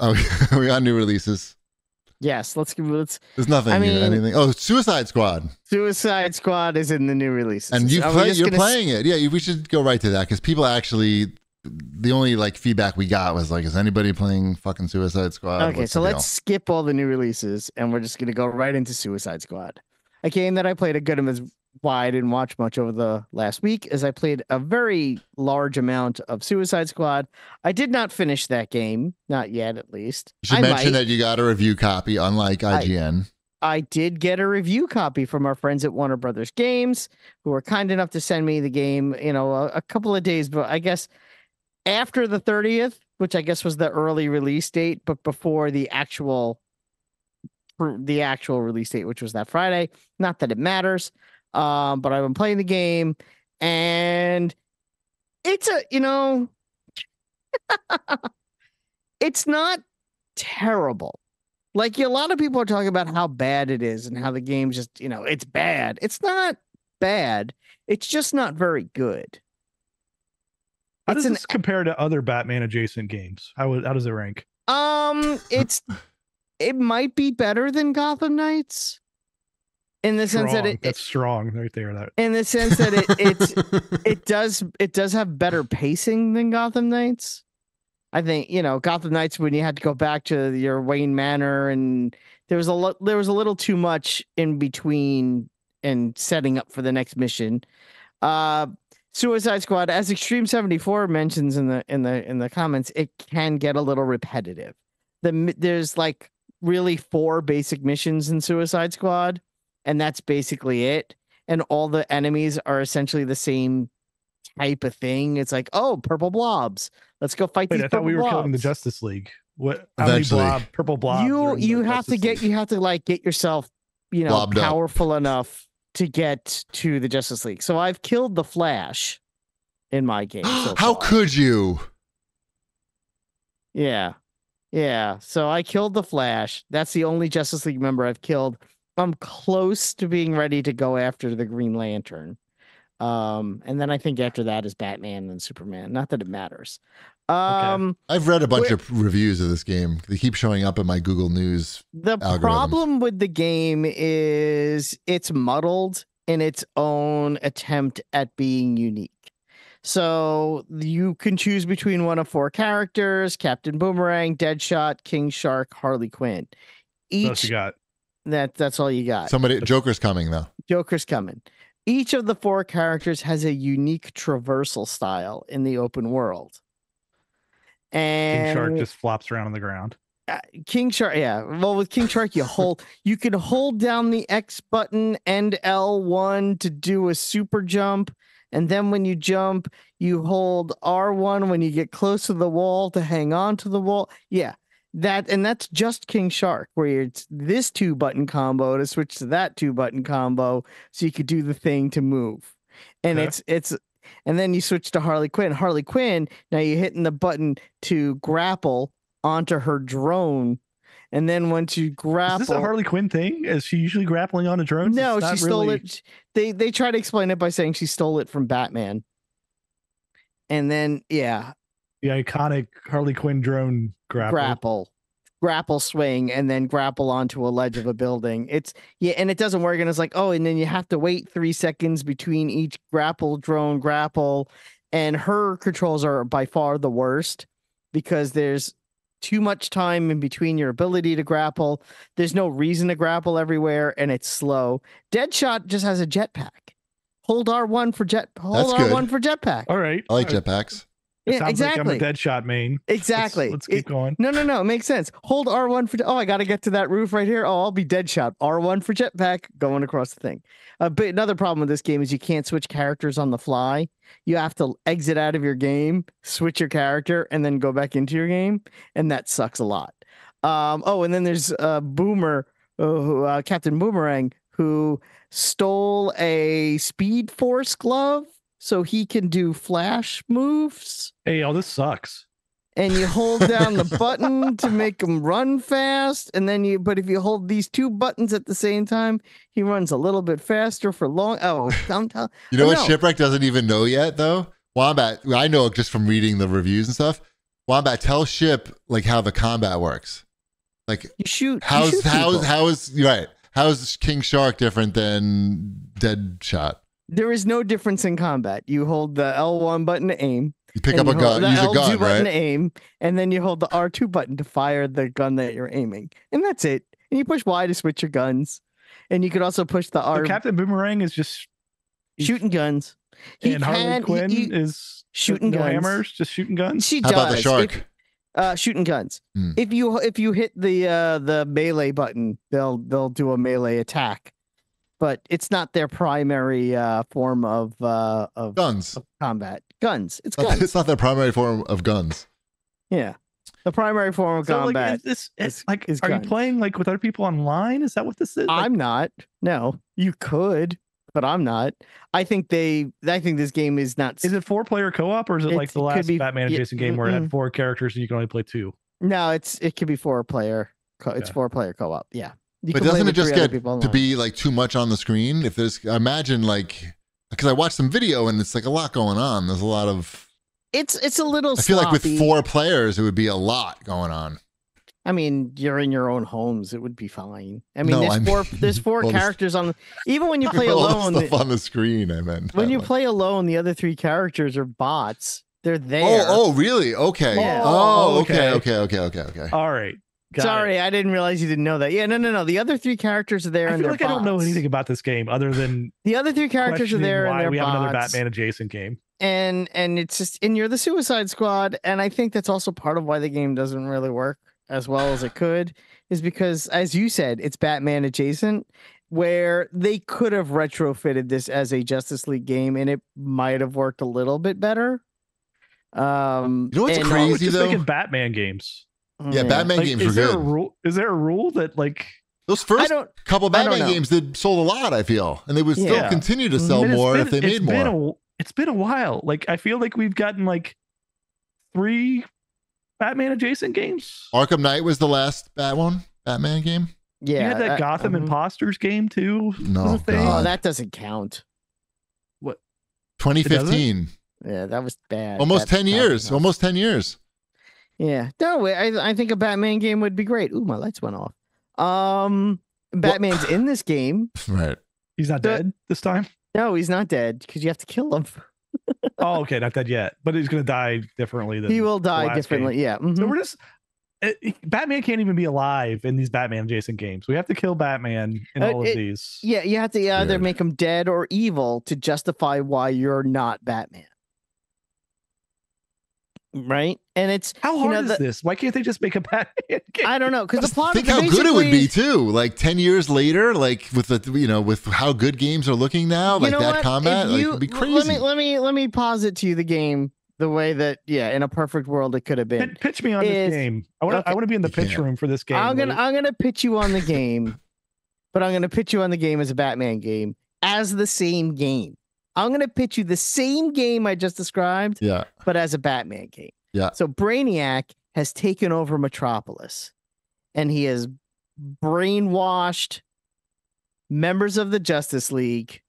Oh, we got new releases. Yes, let's. There's nothing. Anything. Oh, Suicide Squad. Suicide Squad is in the new releases, and you're playing it. Yeah, we should go right to that because people actually. The only like feedback we got was like, is anybody playing fucking Suicide Squad? Okay, so let's skip all the new releases and we're just gonna go right into Suicide Squad. A game that I played a good amount. Why I didn't watch much over the last week is I played a very large amount of Suicide Squad. I did not finish that game, not yet at least. You should mention that you got a review copy, unlike IGN. I did get a review copy from our friends at Warner Brothers Games, who were kind enough to send me the game, a couple of days, but I guess after the 30th, which I guess was the early release date, but before the actual release date, which was that Friday. Not that it matters. But I've been playing the game and it's it's not terrible. Like a lot of people are talking about how bad it is and how the game just, it's bad. It's not bad. It's just not very good. How does this compare to other Batman adjacent games? How does it rank? It might be better than Gotham Knights in the sense that that's strong right there. In the sense that it does have better pacing than Gotham Knights. I think, Gotham Knights, when you had to go back to your Wayne Manor and there was a little too much in between and setting up for the next mission. Suicide Squad, as Extreme 74 mentions in the comments, it can get a little repetitive. There's like really 4 basic missions in Suicide Squad, and that's basically it. And all the enemies are essentially the same type of thing. It's like, oh, purple blobs. Let's go fight these purple blobs. I thought we were killing the Justice League. What? How many purple blobs? You have to get yourself, powerful enough to get to the Justice League. So I've killed the Flash in my game. How could you? Yeah. So I killed the Flash. That's the only Justice League member I've killed. I'm close to being ready to go after the Green Lantern. And then I think after that is Batman and Superman. Not that it matters. Okay. I've read a bunch of reviews of this game. They keep showing up in my Google News. The problem with the game is it's muddled in its own attempt at being unique. So you can choose between one of 4 characters: Captain Boomerang, Deadshot, King Shark, Harley Quinn. That's you got. That's all you got. Joker's coming though. Joker's coming. Each of the 4 characters has a unique traversal style in the open world. And King Shark just flops around on the ground. King Shark, yeah. Well, with King Shark, you can hold down the X button and L1 to do a super jump. And then when you jump, you hold R1 when you get close to the wall to hang on to the wall. Yeah. That's just King Shark, where it's this 2-button combo to switch to that 2-button combo so you could do the thing to move. And and then you switch to Harley Quinn. Harley Quinn, now you're hitting the button to grapple onto her drone. And then once you grapple... Is this a Harley Quinn thing? Is she usually grappling on a drone? No, she stole it. They try to explain it by saying she stole it from Batman. And then, yeah. The iconic Harley Quinn drone grapple swing, and then grapple onto a ledge of a building. And it doesn't work. And it's like, and then you have to wait 3 seconds between each drone grapple. And her controls are by far the worst because there's too much time in between your ability to grapple. There's no reason to grapple everywhere, and it's slow. Deadshot just has a jetpack. Hold R1 for R1 for jetpack. All right. I like jetpacks. Yeah, exactly. Like I'm a Deadshot main. Exactly. Let's keep going. No. It makes sense. Hold R1 for... I got to get to that roof right here. I'll be Deadshot. R1 for jetpack, going across the thing. But another problem with this game is you can't switch characters on the fly. You have to exit out of your game, switch your character, and then go back into your game. And that sucks a lot. And then there's Captain Boomerang, who stole a Speed Force glove so he can do flash moves. Hey, this sucks. And you hold down the button to make him run fast. And then but if you hold these 2 buttons at the same time, he runs a little bit faster for long. You know what Shipwreck doesn't even know yet, though? Wombat, I know just from reading the reviews and stuff. Wombat, tell Ship like how the combat works. Like You shoot. how's you shoot people. how's King Shark different than Deadshot? There is no difference in combat. You hold the L1 button to aim. You pick and up a gun, the use a L2 gun, button to right? aim, and then you hold the R2 button to fire the gun that you're aiming, and that's it. And you push Y to switch your guns, and you could also push the R. So Captain Boomerang is just shooting guns. and Harley Quinn is shooting no guns. hammers, just shooting guns. She How does. about the shark? Shooting guns. Hmm. If you hit the melee button, they'll do a melee attack, but it's not their primary form of Guns. of combat. Guns. It's guns. It's not their primary form of guns. Yeah, the primary form of So combat. like, is are you guns. playing like with other people online? Is that what this is? Like, I'm not. No, you could, but I'm not. I think this game is not. is it 4-player co-op or is it like the It could last be- Batman yeah, adjacent game where it had 4 characters and you can only play 2? No, it could be 4-player. It's Okay. 4-player co-op. Yeah. You But can play doesn't it with just 3 other get people to online. be like too much on the screen? If there's, imagine like, because I watched some video and it's like a lot going on. There's a lot of. It's a little. I feel like with sloppy. 4 players, it would be a lot going on. I mean, you're in your own homes. It would be fine. I mean, No, there's four all this- characters on. Even when you play All the alone, stuff on the screen. I meant when you like- play alone, the other 3 characters are bots. They're there. Oh, really? Okay. Yeah. Oh, Okay. okay. All right. Got Sorry, it. I didn't realize you didn't know that. Yeah, no. The other 3 characters are there, I and feel they're like I don't know bots. anything about this game other than The other 3 characters are questioning there, and why they're we have another bots. Batman adjacent game. And it's just, and you're the Suicide Squad, and I think that's also part of why the game doesn't really work as well as it could, is because, as you said, it's Batman adjacent, where they could have retrofitted this as a Justice League game, and it might have worked a little bit better. You know what's and- crazy? We're just though? making Batman games. Yeah, Batman Like, games is were there good. a rule? Is there a rule that like Those I first don't. couple I don't Batman know. games did sold a lot, I feel. And they would still Yeah. continue to sell and it's more been- if they made it's been more. it's been a while. Like I feel like we've gotten like 3 Batman adjacent games. Arkham Knight was the last Batman game? Yeah, You had that Gotham Imposters game too. No, was a thing. Oh, God. that doesn't count. 2015. Yeah, that was bad. Almost That 10 years. counts. Almost 10 years. Yeah. No, I think a Batman game would be great. Ooh, my lights went off. Batman's in this game. Right. He's not The- dead this time. No, he's not dead because you have to kill him. Oh, okay, not dead yet, but he's gonna die differently than He will the die last differently. game. Yeah. So mhm. we're just Batman can't even be alive in these Batman adjacent games. We have to kill Batman in all of these. Yeah, you have to either Weird. make him dead or evil to justify why you're not Batman. Right? And it's How hard know, is the- this? Why can't they just make a Batman game? I don't know, because the Just plot think of how good it would be basically- too. Like 10 years later, like with the with how good games are looking now, You like know that what? combat, If like you- it'd be crazy. Let me posit to you the game the way that in a perfect world it could have been. Pitch me on Is- this game. I want okay. to be in the You pitch can't. room for this game. I'm Lee. gonna pitch you on the game, but I'm gonna pitch you on the game as a Batman game as the same game. I'm gonna pitch you the same game I just described, Yeah. but as a Batman game. Yeah. So Brainiac has taken over Metropolis, and he has brainwashed members of the Justice League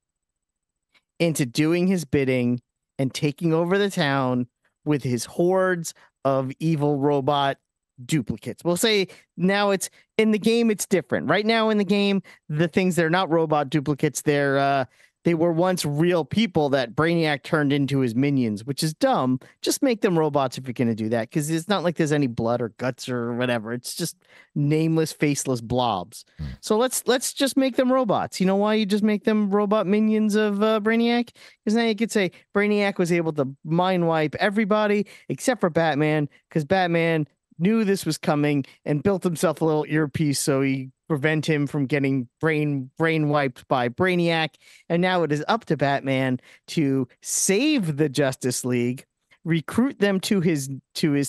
into doing his bidding and taking over the town with his hordes of evil robot duplicates. We'll say now it's in the game, it's different. Right now in the game, the things they're not robot duplicates, they were once real people that Brainiac turned into his minions, which is dumb. Just make them robots if you're going to do that, because it's not like there's any blood or guts or whatever. It's just nameless, faceless blobs. So let's just make them robots. You know why you just make them robot minions of Brainiac? Because now you could say Brainiac was able to mind wipe everybody except for Batman, because Batman knew this was coming and built himself a little earpiece so he prevent him from getting brain wiped by Brainiac. And now it is up to Batman to save the Justice League, recruit them to his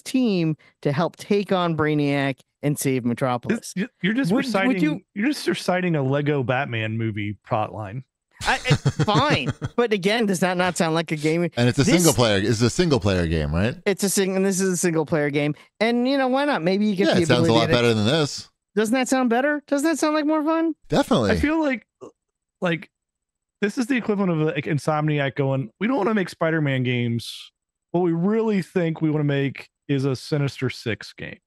team to help take on Brainiac and save Metropolis. You're just Would reciting. you- You're just reciting a Lego Batman movie plot line. Fine, but again, does that not sound like a game? And it's a This- single player. It's a single player game, right? It's and this is a single player game, and why not? Maybe you get Yeah, the it sounds a ability lot to- better than this. Doesn't that sound better? Doesn't that sound like more fun? Definitely. I feel like this is the equivalent of like Insomniac going, we don't want to make Spider-Man games. What we really think we want to make is a Sinister Six game.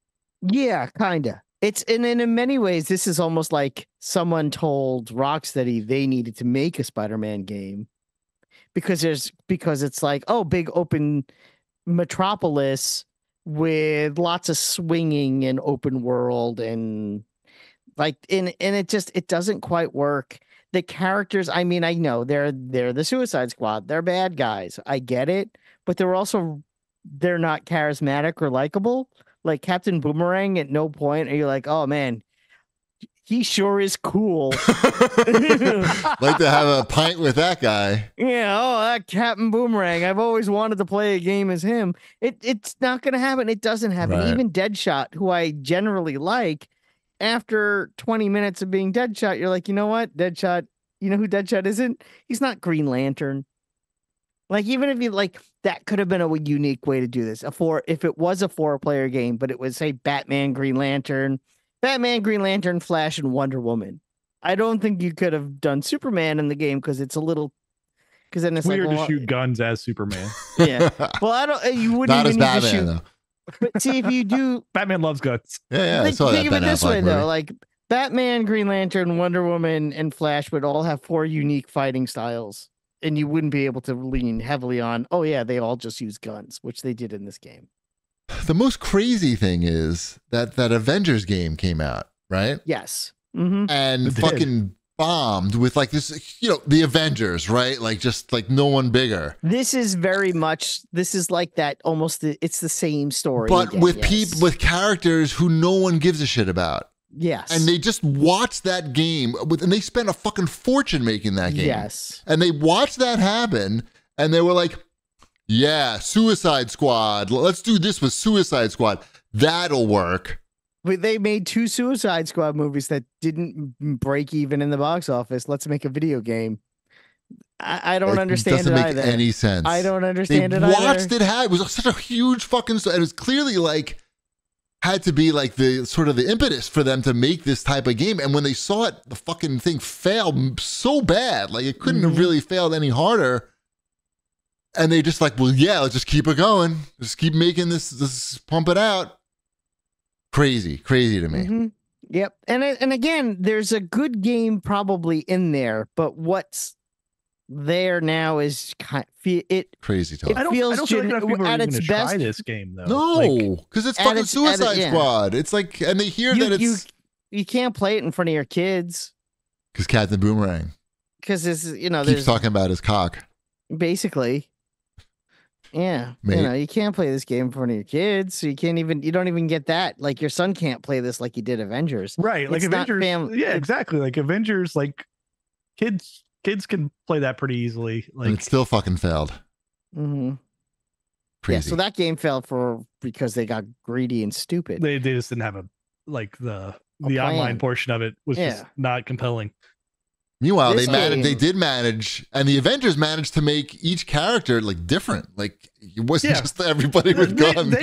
Yeah, kinda. It's and in many ways, this is almost like someone told Rocksteady they needed to make a Spider-Man game because it's like, oh, big open metropolis with lots of swinging and open world and like and it doesn't quite work. The characters, I mean, I know they're the Suicide Squad, they're bad guys. I get it, but they're not charismatic or likable. Like Captain Boomerang, at no point are you like, oh man, he sure is cool. Like to have a pint with that guy. Yeah, oh, that Captain Boomerang. I've always wanted to play a game as him. It's not going to happen. It doesn't happen. Right. Even Deadshot, who I generally like, after 20 minutes of being Deadshot, you're like, you know what? Deadshot, you know who Deadshot isn't? He's not Green Lantern. Like, even if you like, that could have been a unique way to do this. If it was a 4-player game, but it was, say, Batman, Green Lantern, Flash, and Wonder Woman. I don't think you could have done Superman in the game because it's a little, because then it's weird like, to shoot guns as Superman. Yeah. Well, I don't. You wouldn't Not even as need to Batman, shoot. though. But see, if you do, Batman loves guns. Yeah, I saw that. Think of it Ben this way, Affleck though: movie. like Batman, Green Lantern, Wonder Woman, and Flash would all have 4 unique fighting styles, and you wouldn't be able to lean heavily on, oh yeah, they all just use guns, which they did in this game. The most crazy thing is that Avengers game came out, right? Yes. Mm-hmm. And fucking bombed with like this, the Avengers, right? Like just like no one bigger. This is like that almost. It's the same story, but again, with yes. with characters who no one gives a shit about. Yes. And they just watched that game and they spent a fucking fortune making that game. Yes. And they watched that happen and they were like, yeah, Suicide Squad. Let's do this with Suicide Squad. That'll work. But they made 2 Suicide Squad movies that didn't break even in the box office. Let's make a video game. I don't understand it either. Doesn't make any sense. I don't understand it either. either. Watched it happen. It was such a huge fucking story. It was clearly like, had to be like the sort of the impetus for them to make this type of game. And when they saw it, the fucking thing failed so bad. Like it couldn't have really failed any harder. And they just like, well, yeah, let's just keep it going. Just keep making this pump it out. Crazy to me. Mm-hmm. Yep. And again, there's a good game probably in there, but what's there now is crazy talk. I don't feel like enough people are at even its try best. this game though. No, because it's fucking Suicide yeah. Squad. It's like, and they hear that it's you can't play it in front of your kids because Captain Boomerang. Because it's keeps there's talking about his cock. Basically. Yeah, Mate. you can't play this game in front of your kids, so you don't even get that. Like your son can't play this like he did Avengers, right? Like it's Avengers, yeah, exactly. Like Avengers, like kids can play that pretty easily. Like and it still fucking failed. Mm-hmm. Crazy. Yeah, so that game failed because they got greedy and stupid. They just didn't have the online portion of it was just not compelling. Meanwhile, they did manage, and the Avengers managed to make each character like different. Like it wasn't just everybody with guns.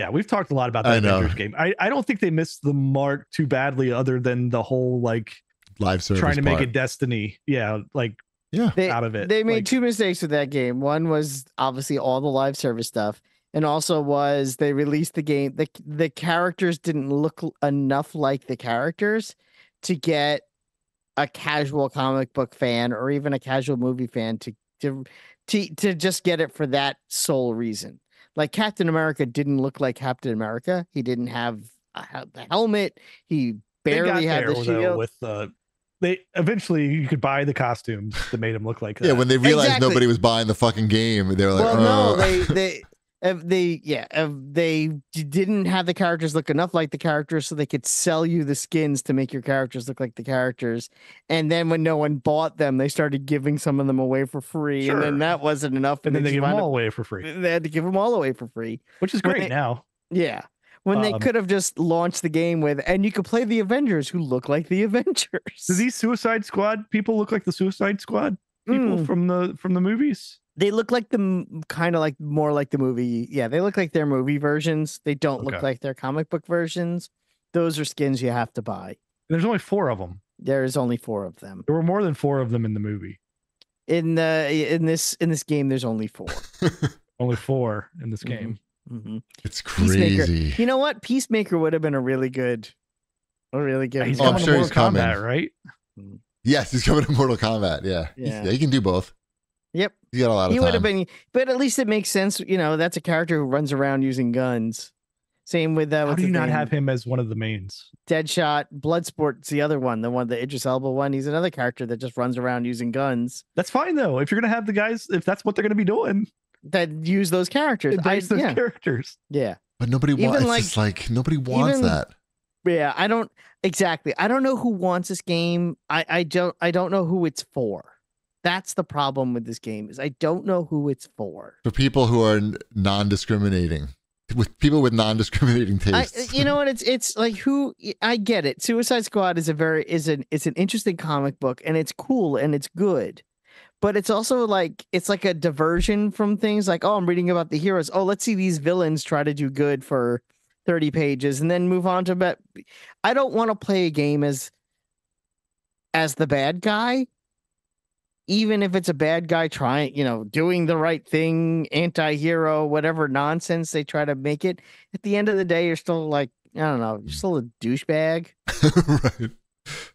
We've talked a lot about that Avengers game. I don't think they missed the mark too badly, other than the whole like live service trying to make it Destiny. Yeah, out of it. They made 2 mistakes with that game. One was obviously all the live service stuff. And also was they released the game. The characters didn't look enough like the characters to get a casual comic book fan or even a casual movie fan to just get it for that sole reason. Like Captain America didn't look like Captain America. He didn't have the helmet. He barely had the shield. They eventually you could buy the costumes that made him look like that. Yeah, when they realized nobody was buying the fucking game, they were like, well, no, they didn't have the characters look enough like the characters so they could sell you the skins to make your characters look like the characters. And then when no one bought them, they started giving some of them away for free. Sure. And then that wasn't enough. And then they gave them all away for free. They had to give them all away for free. Which is great now. Yeah. When they could have just launched the game and you could play the Avengers who look like the Avengers. Do these Suicide Squad people look like the Suicide Squad people from the movies? They look like more like the movie. Yeah, they look like their movie versions. They don't look like their comic book versions. Those are skins you have to buy. There's only 4 of them. There is only 4 of them. There were more than 4 of them in the movie. In this game, there's only 4. Only 4 in this game. Mm-hmm. It's crazy. You know what? Peacemaker would have been a really good. He's Oh, I'm coming sure to he's Mortal coming. Kombat, right? Yes, he's coming to Mortal Kombat. Yeah. Yeah. He can do both. Yep. He's got a lot of He time. would have been, but at least it makes sense. You know, that's a character who runs around using guns. Same with How do you not have him as one of the mains? Deadshot, Bloodsport's the other one, the Idris Elba one. He's another character that just runs around using guns. That's fine though. If you're gonna have the guys, if that's what they're gonna be doing, that use those characters, characters. Yeah, but nobody wants. It's just like nobody wants that. Yeah, I don't exactly. I don't know who wants this game. I don't know who it's for. That's the problem with this game is I don't know who it's for. For people who are non-discriminating, with people with non-discriminating tastes. You know what? It's like who I get it. Suicide Squad is an interesting comic book and it's cool and it's good. But it's also like it's like a diversion from things like, oh, I'm reading about the heroes. Oh, let's see these villains try to do good for 30 pages and then move on to bet. I don't want to play a game as the bad guy. Even if it's a bad guy trying, doing the right thing, anti-hero, whatever nonsense they try to make it, at the end of the day, you're still like, I don't know, you're still a douchebag. Right.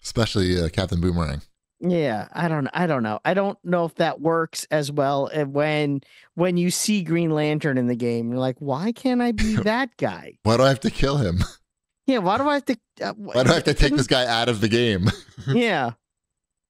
Especially Captain Boomerang. Yeah, I don't know. I don't know if that works as well when you see Green Lantern in the game. You're like, why can't I be that guy? Why do I have to kill him? Yeah, why do I have to? Why do I have to take this guy out of the game? Yeah.